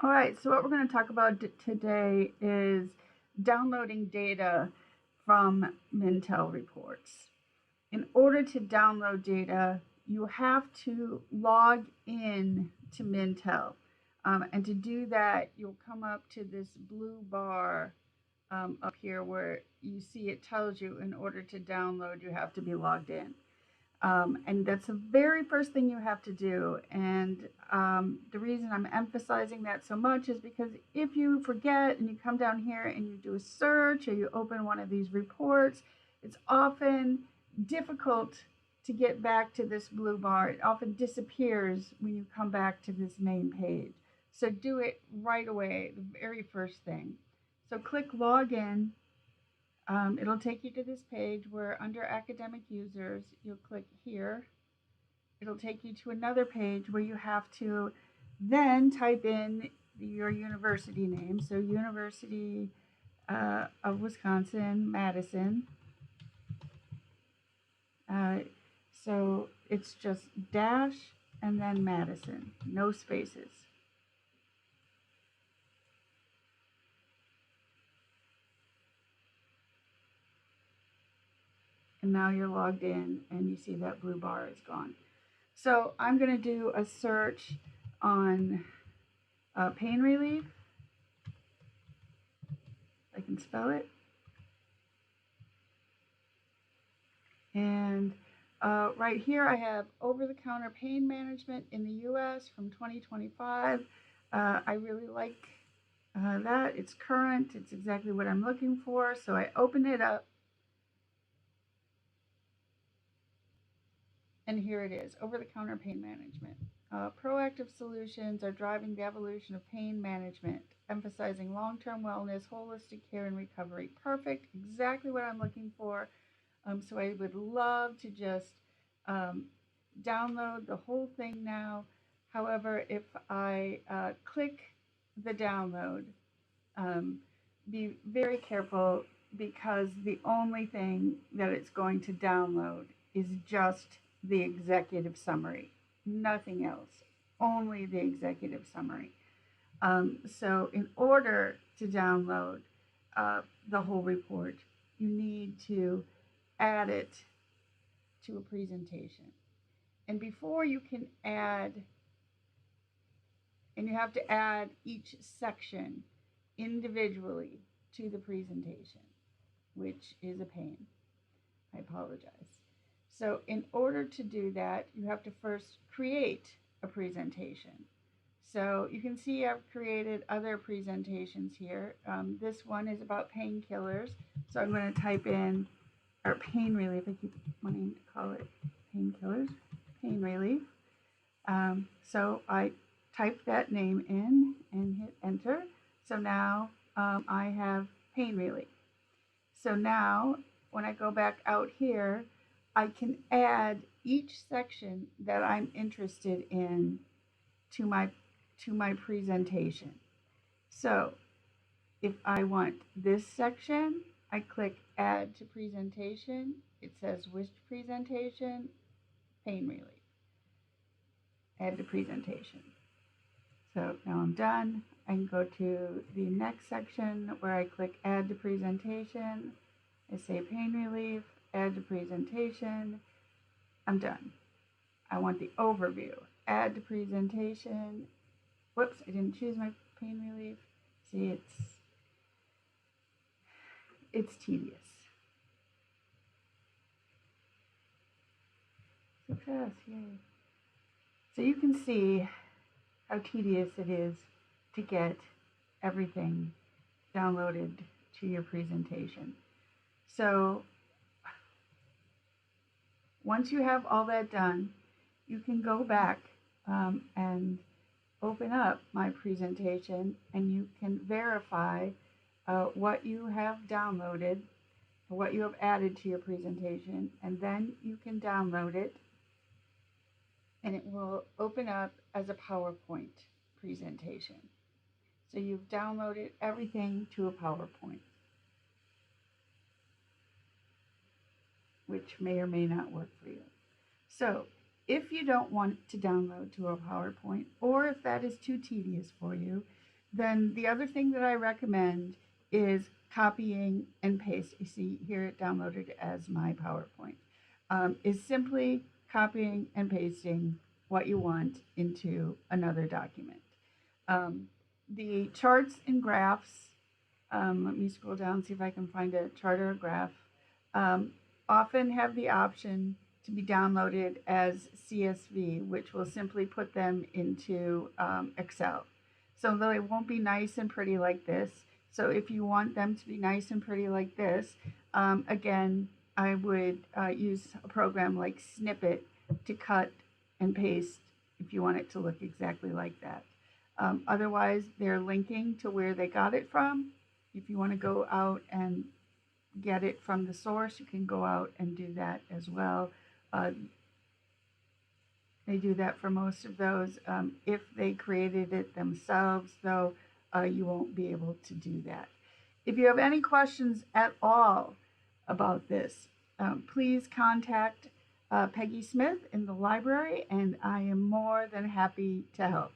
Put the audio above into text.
All right, so what we're going to talk about today is downloading data from Mintel reports. In order to download data, you have to log in to Mintel. And to do that, you'll come up to this blue bar up here where you see it tells you in order to download, you have to be logged in. And that's the very first thing you have to do. And the reason I'm emphasizing that so much is because if you forget and you come down here and you do a search or you open one of these reports, it's often difficult to get back to this blue bar. It often disappears when you come back to this main page. So do it right away, the very first thing. So click login. It'll take you to this page where under academic users, you'll click here. It'll take you to another page where you have to then type in your university name. So University of Wisconsin, Madison. So it's just dash and then Madison, no spaces. And now you're logged in and you see that blue bar is gone. So I'm going to do a search on pain relief. I can spell it. And right here I have over-the-counter pain management in the U.S. from 2025. I really like that. It's current. It's exactly what I'm looking for. So I open it up. And here it is, over-the-counter pain management. Proactive solutions are driving the evolution of pain management, emphasizing long-term wellness, holistic care, and recovery. Perfect, exactly what I'm looking for. So I would love to just download the whole thing now. However, if I click the download, be very careful because the only thing that it's going to download is just the executive summary, nothing else, only the executive summary. So in order to download the whole report, you need to add it to a presentation. And before you can add, and you have to add each section individually to the presentation, which is a pain. I apologize. So in order to do that, you have to first create a presentation. So you can see I've created other presentations here. This one is about painkillers. So I'm going to type in, or pain relief, I keep wanting to call it painkillers, pain relief. So I type that name in and hit enter. So now I have pain relief. So now when I go back out here, I can add each section that I'm interested in to my presentation. So if I want this section, I click add to presentation. It says which presentation, pain relief. Add to presentation. So now I'm done. I can go to the next section where I click add to presentation. I say pain relief, add to presentation. I'm done. I want the overview. Add to presentation. Whoops, I didn't choose my pain relief. See, it's tedious. Success, yay. So you can see how tedious it is to get everything downloaded to your presentation. So once you have all that done, you can go back and open up my presentation and you can verify what you have downloaded, what you have added to your presentation, and then you can download it and it will open up as a PowerPoint presentation. So you've downloaded everything to a PowerPoint, which may or may not work for you. So if you don't want to download to a PowerPoint, or if that is too tedious for you, Then the other thing that I recommend is copying and paste. You see here it downloaded as my PowerPoint. Is simply copying and pasting what you want into another document. Um, the charts and graphs, let me scroll down and see if I can find a chart or a graph, um, often have the option to be downloaded as CSV, which will simply put them into Excel. So though it won't be nice and pretty like this, so if you want them to be nice and pretty like this, again, I would use a program like Snippet to cut and paste if you want it to look exactly like that. Otherwise, they're linking to where they got it from. If you want to go out and get it from the source, you can go out and do that as well. They do that for most of those. If they created it themselves, though, you won't be able to do that. If you have any questions at all about this, please contact Peggy Smith in the library, and I am more than happy to help.